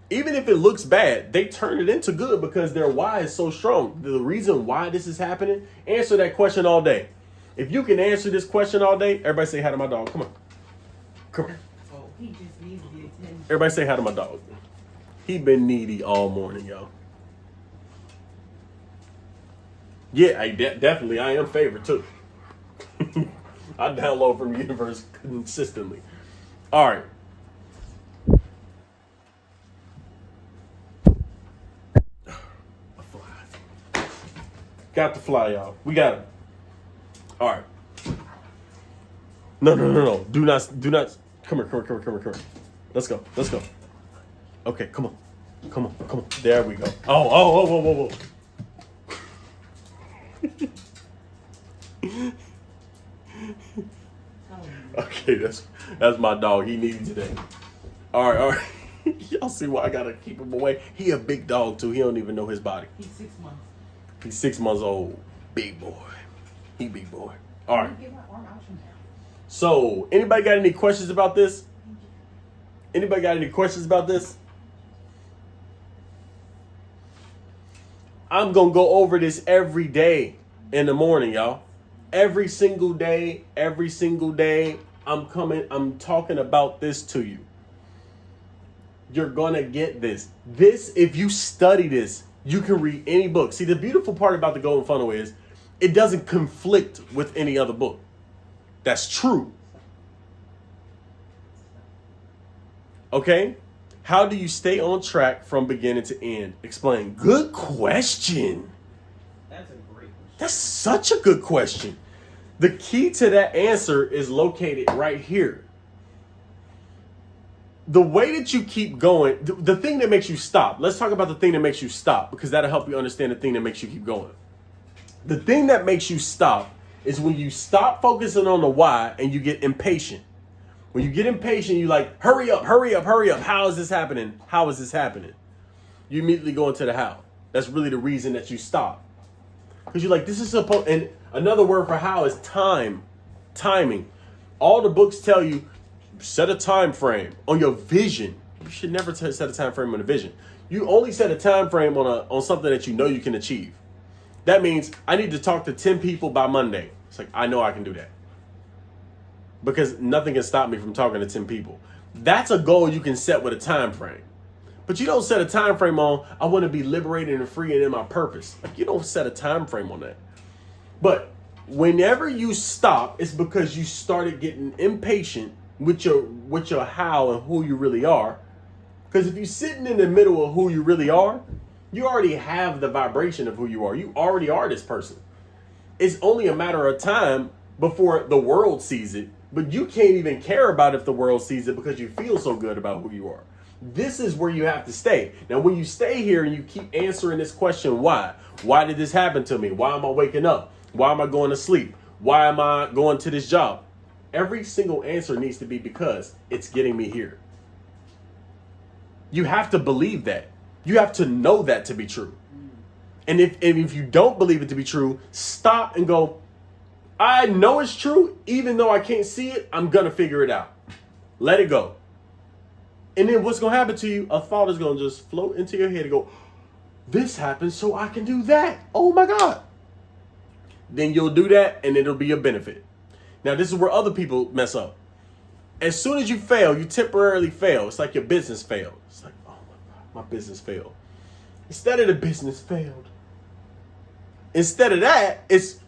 Speaker 1: Even if it looks bad, they turn it into good because their why is so strong. The reason why this is happening, answer that question all day. If you can answer this question all day, everybody say hi to my dog. Come on. Come on.
Speaker 2: Oh, he just needs the attention.
Speaker 1: Everybody say hi to my dog. He been needy all morning, y'all. Yeah, definitely. I am favorite too. I download from the universe consistently. All right. A fly. Got the fly, y'all. We got it. All right. No. Do not. Come here. Let's go. Okay, come on. There we go. Oh, whoa. Okay, that's my dog. He needs today. All right. Y'all see why I gotta keep him away? He a big dog too. He don't even know his body.
Speaker 2: He's 6 months.
Speaker 1: He's 6 months old. Big boy. He big boy. All right. So, anybody got any questions about this? I'm gonna go over this every day in the morning, y'all. Every single day, I'm talking about this to you. You're gonna get this. If you study this, you can read any book. See, the beautiful part about the Golden Funnel is it doesn't conflict with any other book. That's true. Okay? How do you stay on track from beginning to end? Explain. Good question.
Speaker 2: That's a great question.
Speaker 1: That's such a good question. The key to that answer is located right here. the way that you keep going, the thing that makes you stop. Let's talk about the thing that makes you stop, because that'll help you understand the thing that makes you keep going. The thing that makes you stop is when you stop focusing on the why and you get impatient. When you get impatient, you like, hurry up, hurry up, hurry up. How is this happening? How is this happening? You immediately go into the how. That's really the reason that you stop. Because you're like, this is supposed, and another word for how is timing. All the books tell you, set a time frame on your vision. You should never set a time frame on a vision. You only set a time frame on something that you know you can achieve. That means I need to talk to 10 people by Monday. It's like, I know I can do that. Because nothing can stop me from talking to 10 people. That's a goal you can set with a time frame. But you don't set a time frame on, I want to be liberated and free and in my purpose. Like, you don't set a time frame on that. But whenever you stop, it's because you started getting impatient with your how and who you really are. Because if you're sitting in the middle of who you really are, you already have the vibration of who you are. You already are this person. It's only a matter of time before the world sees it. But you can't even care about if the world sees it because you feel so good about who you are. This is where you have to stay. Now, when you stay here and you keep answering this question, why? Why did this happen to me? Why am I waking up? Why am I going to sleep? Why am I going to this job? Every single answer needs to be because it's getting me here. You have to believe that. You have to know that to be true. And if you don't believe it to be true, stop and go, I know it's true. Even though I can't see it, I'm going to figure it out. Let it go. And then what's going to happen to you? A thought is going to just float into your head and go, this happens so I can do that. Oh my God. Then you'll do that and it'll be a benefit. Now, this is where other people mess up. As soon as you fail, you temporarily fail. It's like your business failed. It's like, oh my God, my business failed. Instead of the business failed. Instead of that, it's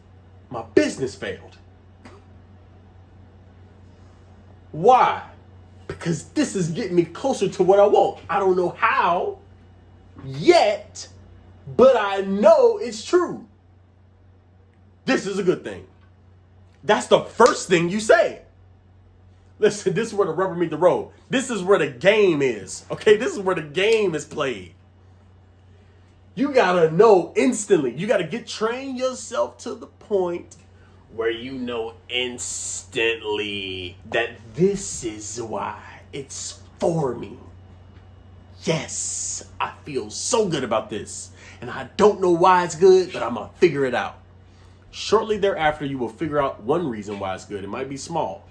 Speaker 1: my business failed. Why? Because this is getting me closer to what I want. I don't know how yet, but I know it's true. This is a good thing. That's the first thing you say. Listen, this is where the rubber meets the road. This is where the game is. Okay, this is where the game is played. You gotta know instantly. You gotta train yourself to the point where you know instantly that this is why it's for me. Yes, I feel so good about this. And I don't know why it's good, but I'm gonna figure it out. Shortly thereafter, you will figure out one reason why it's good. It might be small.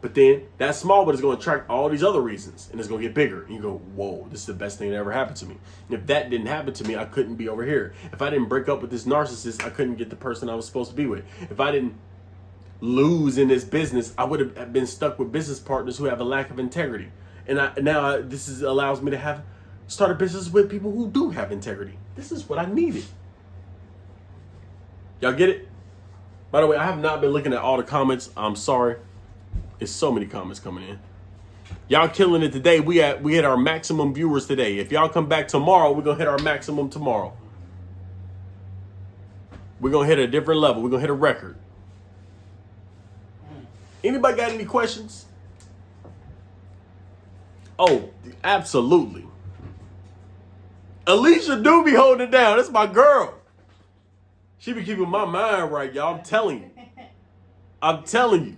Speaker 1: But then that small one is going to attract all these other reasons. And it's going to get bigger. And you go, whoa, this is the best thing that ever happened to me. And if that didn't happen to me, I couldn't be over here. If I didn't break up with this narcissist, I couldn't get the person I was supposed to be with. If I didn't lose in this business, I would have been stuck with business partners who have a lack of integrity. And this allows me to start a business with people who do have integrity. This is what I needed. Y'all get it? By the way, I have not been looking at all the comments. I'm sorry. There's so many comments coming in. Y'all killing it today. We hit our maximum viewers today. If y'all come back tomorrow, we're going to hit our maximum tomorrow. We're going to hit a different level. We're going to hit a record. Anybody got any questions? Oh, absolutely. Alicia do be holding it down. That's my girl. She be keeping my mind right, y'all. I'm telling you. I'm telling you.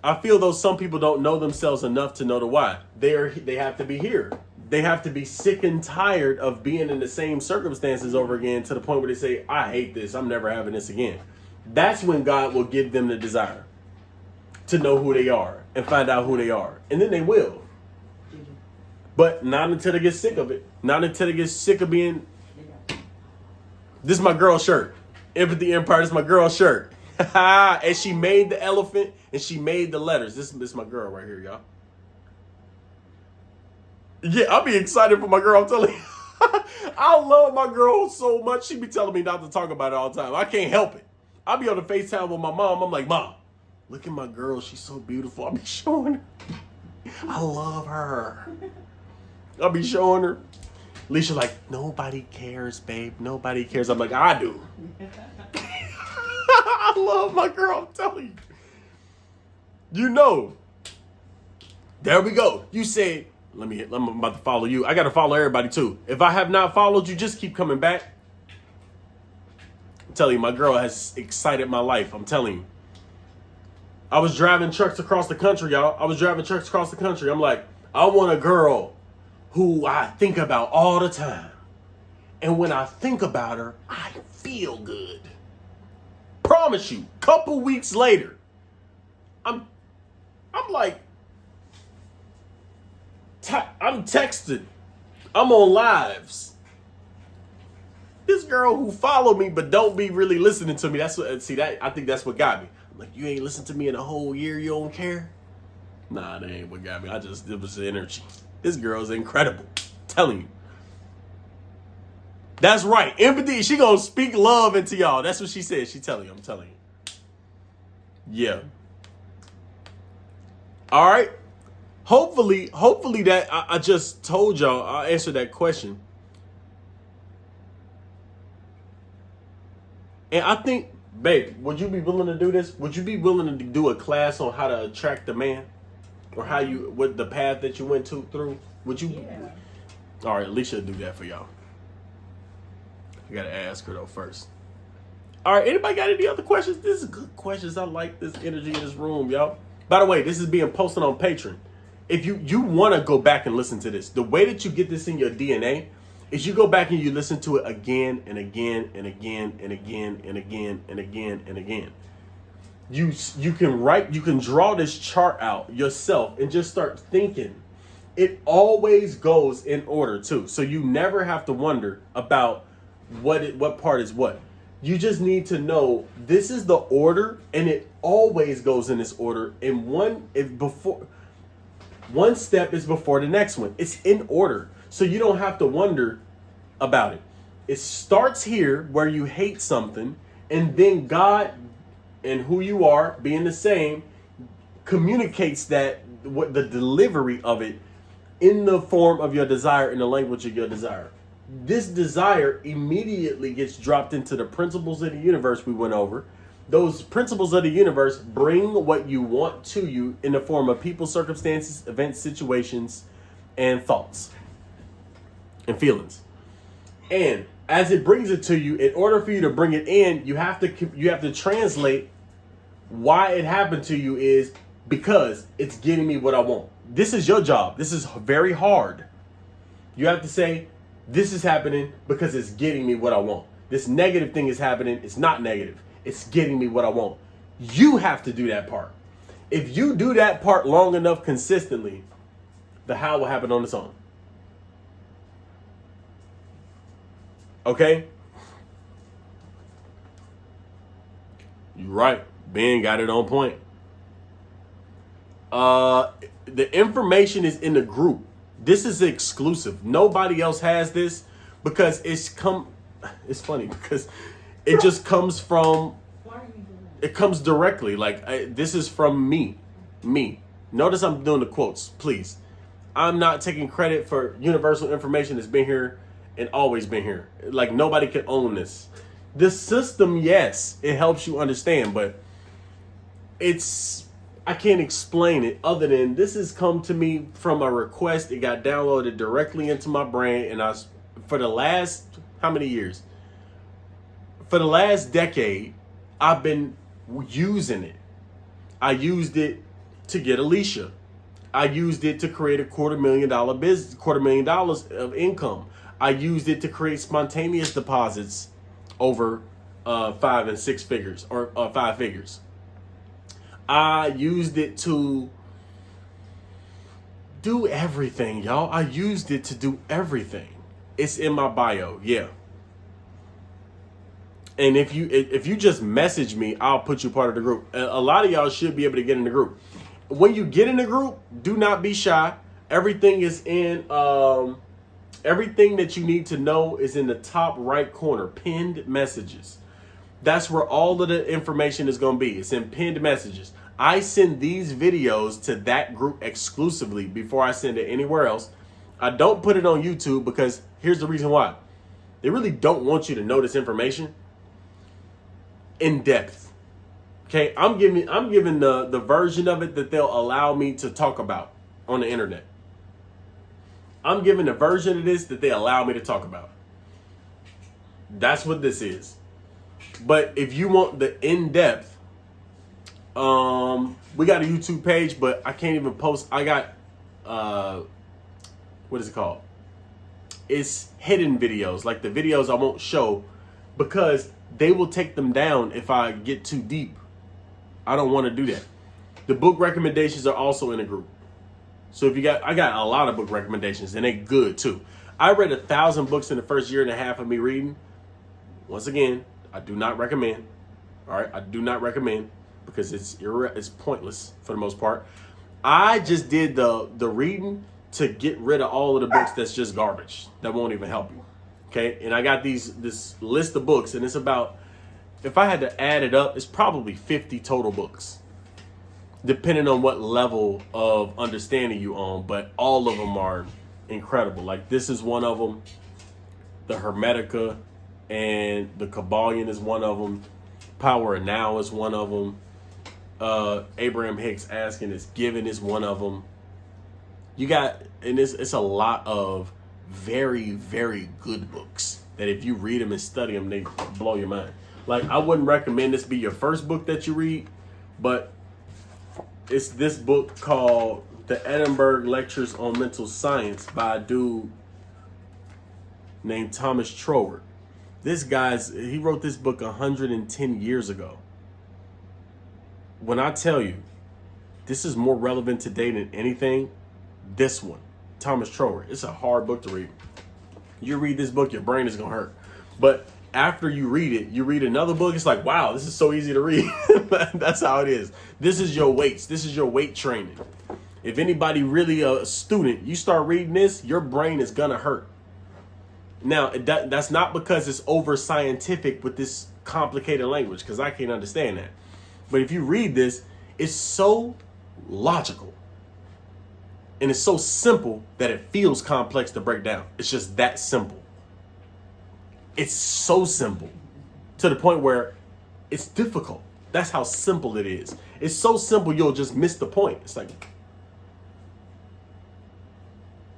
Speaker 1: I feel though some people don't know themselves enough to know the why. They have to be here. They have to be sick and tired of being in the same circumstances over again to the point where they say, I hate this. I'm never having this again. That's when God will give them the desire to know who they are and find out who they are. And then they will. But not until they get sick of it. Not until they get sick of being... This is my girl's shirt. Empathy Empire, this is my girl's shirt. And she made the elephant and she made the letters. This is my girl right here, y'all. Yeah, I'll be excited for my girl. I'm telling you. I love my girl so much. She be telling me not to talk about it all the time. I can't help it. I'll be on the FaceTime with my mom. I'm like, Mom, look at my girl. She's so beautiful. I'll be showing her. I love her. I'll be showing her. Alicia like, nobody cares, babe. Nobody cares. I'm like, I do. I love my girl. I'm telling you. You know. There we go. You said, I'm about to follow you. I got to follow everybody too. If I have not followed you, just keep coming back. I'm telling you, my girl has excited my life. I'm telling you. I was driving trucks across the country, y'all. I'm like, I want a girl who I think about all the time. And when I think about her, I feel good. Promise you, couple weeks later, I'm like, I'm texting. I'm on lives. This girl who followed me but don't be really listening to me. I think that's what got me. I'm like, you ain't listened to me in a whole year, you don't care? Nah, that ain't what got me. It was the energy. This girl's incredible. I'm telling you. That's right. Empathy, she gonna speak love into y'all. That's what she said. I'm telling you. Yeah. All right. Hopefully that I just told y'all, I answered that question. And I think, babe, would you be willing to do this? Would you be willing to do a class on how to attract the man? Or what the path that you went through? Would you?
Speaker 2: Yeah.
Speaker 1: All right, Alicia will do that for y'all. I gotta ask her though first. All right, anybody got any other questions? This is good questions. I like this energy in this room, y'all. By the way, this is being posted on Patreon. If you want to go back and listen to this, the way that you get this in your DNA is you go back and you listen to it again and again and again and again and again and again and again. You can draw this chart out yourself and just start thinking. It always goes in order too. So you never have to wonder about what part is what. You just need to know this is the order, and it always goes in this order. And one step is before the next one. It's in order. So you don't have to wonder about it. It starts here where you hate something, and then God and who you are being the same communicates what the delivery of it in the form of your desire, in the language of your desire. This desire immediately gets dropped into the principles of the universe we went over. Those principles of the universe bring what you want to you in the form of people, circumstances, events, situations, and thoughts and feelings. And as it brings it to you, in order for you to bring it in, you have to translate why it happened to you is because it's getting me what I want. This is your job. This is very hard. You have to say, this is happening because it's getting me what I want. This negative thing is happening. It's not negative. It's getting me what I want. You have to do that part. If you do that part long enough consistently, the how will happen on its own. Okay? You're right. Ben got it on point. The information is in the group. This is exclusive. Nobody else has this because it's funny because it just comes from, it comes directly. This is from me. Notice I'm doing the quotes, please. I'm not taking credit for universal information that's been here and always been here. Like nobody can own this. The system, yes, it helps you understand, but I can't explain it other than this has come to me from a request. It got downloaded directly into my brain, and for the last, how many years? For the last decade, I've been using it. I used it to get Alicia. I used it to create a $250,000 business, $250,000 of income. I used it to create spontaneous deposits over 5 and 6 figures or 5 figures. I used it to do everything, y'all. I used it to do everything. It's in my bio, yeah. And if you just message me, I'll put you part of the group. A lot of y'all should be able to get in the group. When you get in the group, do not be shy. Everything is in everything that you need to know is in the top right corner, pinned messages. That's where all of the information is going to be. It's in pinned messages. I send these videos to that group exclusively before I send it anywhere else. I don't put it on YouTube because here's the reason why. They really don't want you to know this information in depth. Okay, I'm giving the version of it that they'll allow me to talk about on the internet. I'm giving a version of this that they allow me to talk about. That's what this is. But if you want the in-depth, we got a YouTube page, but I can't even post. I got, what is it called? It's hidden videos, like the videos I won't show because they will take them down if I get too deep. I don't want to do that. The book recommendations are also in a group. So if you got, I got a lot of book recommendations and they good too. I read 1,000 books in the first year and a half of me reading. Once again, I do not recommend. All right, I do not recommend because it's pointless for the most part. I just did the reading to get rid of all of the books that's just garbage that won't even help you. Okay, and I got this list of books, and it's about, if I had to add it up, it's probably 50 total books, depending on what level of understanding you on. But all of them are incredible. Like this is one of them. The Hermetica and the Kabbalion is one of them. Power of Now is one of them. Abraham Hicks Asking is Given is one of them. You got, and it's a lot of very, very good books that if you read them and study them, they blow your mind. Like, I wouldn't recommend this be your first book that you read, but it's this book called The Edinburgh Lectures on Mental Science by a dude named Thomas Troward. This he wrote this book 110 years ago. When I tell you, this is more relevant today than anything, this one, Thomas Troward. It's a hard book to read. You read this book, your brain is going to hurt. But after you read it, you read another book, it's like, wow, this is so easy to read. That's how it is. This is your weights. This is your weight training. If anybody really a student, you start reading this, your brain is going to hurt. Now, that's not because it's over scientific with this complicated language, because I can't understand that. But if you read this, it's so logical. And it's so simple that it feels complex to break down. It's just that simple. It's so simple to the point where it's difficult. That's how simple it is. It's so simple you'll just miss the point. It's like,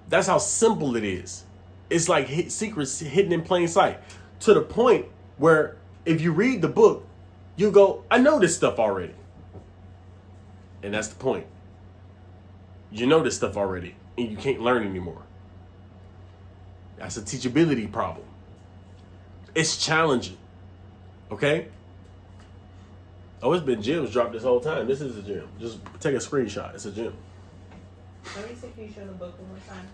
Speaker 1: that's how simple it is. It's like secrets hidden in plain sight. To the point where if you read the book, you go, I know this stuff already. And that's the point. You know this stuff already, and you can't learn anymore. That's a teachability problem. It's challenging. Okay? Oh, it's been gems dropped this whole time. This is a gem. Just take a screenshot. It's a gem.
Speaker 2: Let me see if you show the book one more time.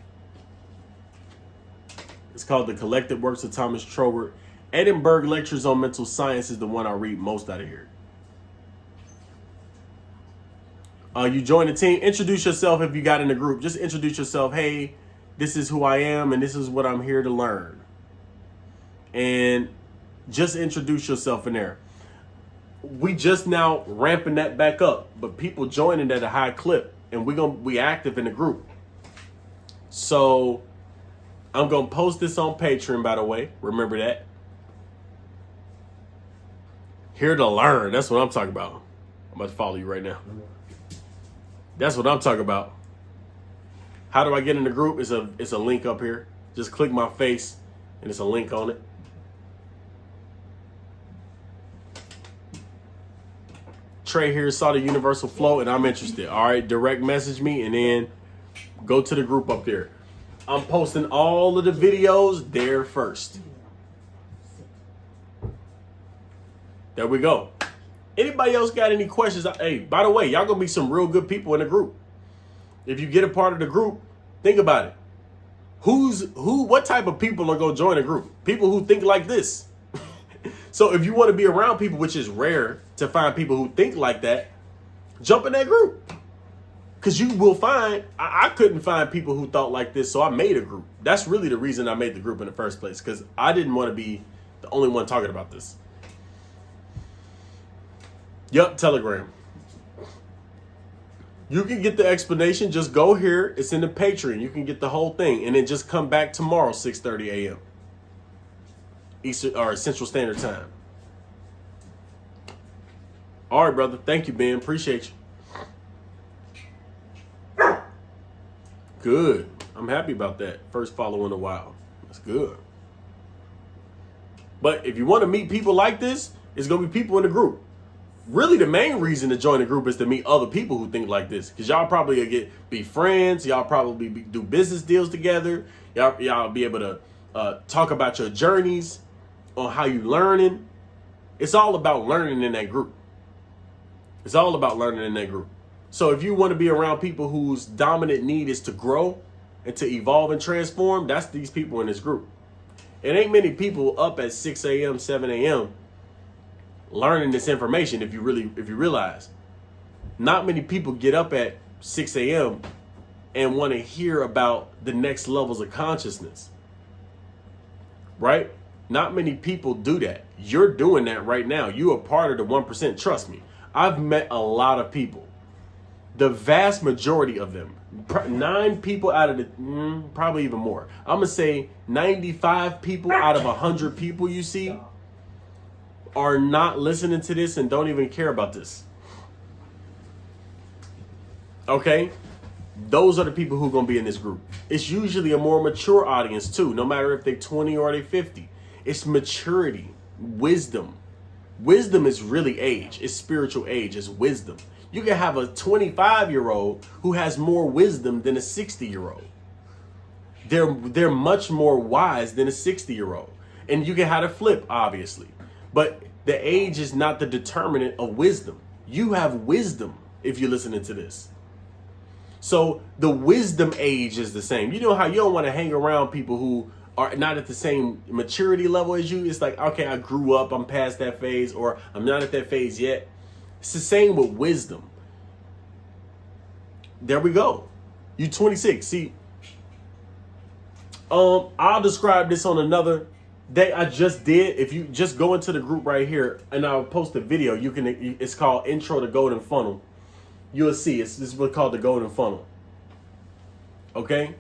Speaker 1: It's called The Collected Works of Thomas Troward. Edinburgh Lectures on Mental Science is the one I read most out of here. You join the team. Introduce yourself if you got in the group. Just introduce yourself. Hey, this is who I am, and this is what I'm here to learn. And just introduce yourself in there. We just now ramping that back up, but people joining at a high clip, and we active in the group. So I'm gonna post this on Patreon, by the way. Remember that. Here to learn. That's what I'm talking about. I'm about to follow you right now. That's what I'm talking about. How do I get in the group? It's a link up here. Just click my face and it's a link on it. Trey here saw the universal flow and I'm interested. All right, direct message me and then go to the group up there. I'm posting all of the videos there first. There we go. Anybody else got any questions? Hey, by the way, y'all gonna be some real good people in the group. If you get a part of the group, think about it. What type of people are gonna join a group? People who think like this. So if you want to be around people, which is rare to find people who think like that, jump in that group. Because you will find, I couldn't find people who thought like this, so I made a group. That's really the reason I made the group in the first place, because I didn't want to be the only one talking about this. Yup, Telegram. You can get the explanation. Just go here. It's in the Patreon. You can get the whole thing. And then just come back tomorrow, 6:30 a.m. Eastern or Central Standard Time. All right, brother. Thank you, Ben. Appreciate you. Good. I'm happy about that. First follow in a while. That's good. But if you want to meet people like this, it's going to be people in the group. Really, the main reason to join the group is to meet other people who think like this. Because y'all probably be friends. Y'all probably do business deals together. Y'all be able to talk about your journeys on how you learning. It's all about learning in that group. It's all about learning in that group. So if you want to be around people whose dominant need is to grow and to evolve and transform, that's these people in this group. It ain't many people up at 6 a.m., 7 a.m. learning this information. If you realize, not many people get up at 6 a.m. and want to hear about the next levels of consciousness, right? Not many people do that. You're doing that right now. You are part of the 1%. Trust me. I've met a lot of people. The vast majority of them, 9 people out of the, probably even more. I'm going to say 95 people out of 100 people you see are not listening to this and don't even care about this. Okay? Those are the people who are going to be in this group. It's usually a more mature audience too, no matter if they're 20 or they're 50. It's maturity, wisdom. Wisdom is really age. It's spiritual age. It's wisdom. You can have a 25-year-old who has more wisdom than a 60-year-old. They're much more wise than a 60-year-old. And you can have a flip, obviously. But the age is not the determinant of wisdom. You have wisdom if you're listening to this. So the wisdom age is the same. You know how you don't want to hang around people who are not at the same maturity level as you? It's like, okay, I grew up, I'm past that phase, or I'm not at that phase yet. It's the same with wisdom. There we go. You 26. See, I'll describe this on another day. I just did. If you just go into the group right here, and I'll post a video. It's called Intro to Golden Funnel. You'll see. This is what's called the Golden Funnel. Okay.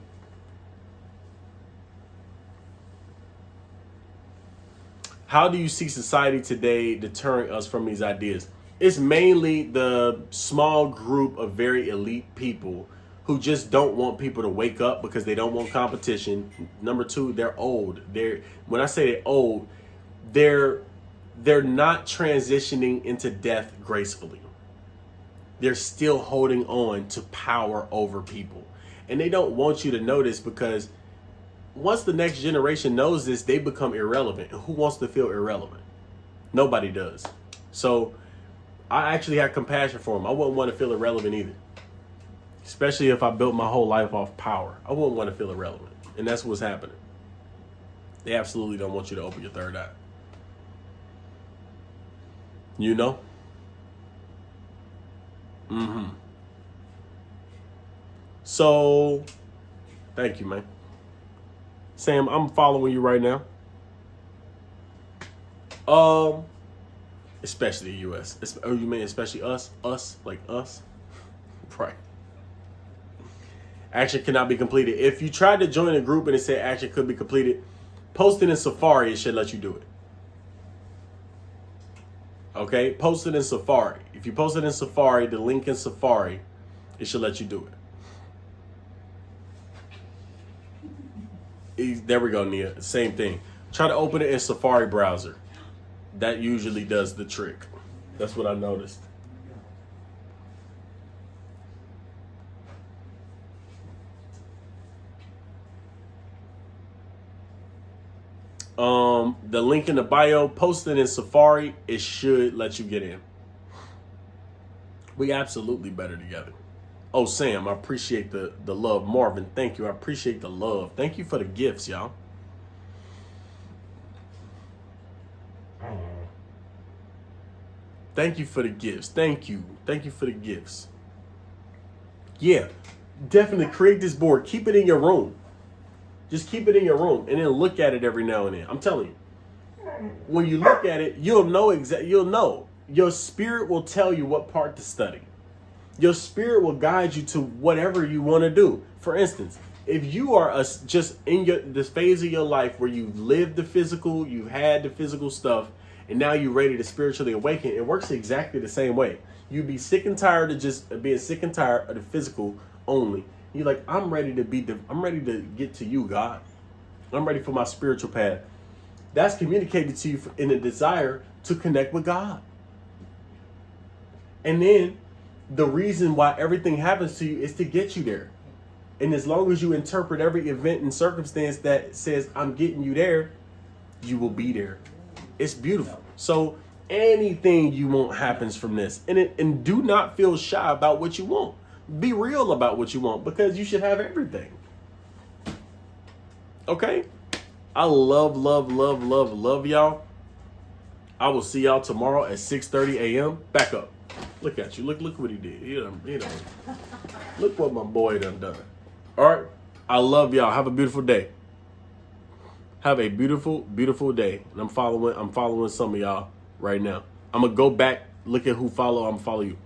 Speaker 1: How do you see society today deterring us from these ideas? It's mainly the small group of very elite people who just don't want people to wake up because they don't want competition. Number 2, they're old. When I say they're old, they're not transitioning into death gracefully. They're still holding on to power over people. And they don't want you to know this because once the next generation knows this, they become irrelevant. Who wants to feel irrelevant? Nobody does. So I actually have compassion for them. I wouldn't want to feel irrelevant either. Especially if I built my whole life off power. I wouldn't want to feel irrelevant. And that's what's happening. They absolutely don't want you to open your third eye. You know? So, thank you, man. Sam, I'm following you right now. Especially the U.S. Oh, you mean especially us? Us? Like us? Right. Action cannot be completed. If you tried to join a group and it said action could be completed, post it in Safari. It should let you do it. Okay? Post it in Safari. If you post it in Safari, the link in Safari, it should let you do it. There we go, Nia. Same thing. Try to open it in Safari browser. That usually does the trick. That's what I noticed. The link in the bio, post it in Safari. It should let you get in. We absolutely better together. Oh, Sam, I appreciate the love. Marvin, thank you. I appreciate the love. Thank you for the gifts, y'all. Thank you for the gifts. Thank you. Thank you for the gifts. Yeah, definitely create this board. Keep it in your room. Just keep it in your room and then look at it every now and then. I'm telling you. When you look at it, you'll know you'll know. Your spirit will tell you what part to study. Your spirit will guide you to whatever you want to do. For instance, if you are just in this phase of your life where you've lived the physical, you've had the physical stuff, and now you're ready to spiritually awaken, it works exactly the same way. You'd be sick and tired of just being sick and tired of the physical only. You're like, I'm ready to get to you, God. I'm ready for my spiritual path. That's communicated to you in a desire to connect with God. And then the reason why everything happens to you is to get you there. And as long as you interpret every event and circumstance that says, I'm getting you there, you will be there. It's beautiful. So anything you want happens from this. And do not feel shy about what you want. Be real about what you want, because you should have everything. Okay? I love y'all. I will see y'all tomorrow at 6:30 a.m. Back up. Look at you. Look what he did. You know. Look what my boy done. All right. I love y'all. Have a beautiful day. Have a beautiful, beautiful day. And I'm following some of y'all right now. I'm gonna go back, look at who I'm follow you.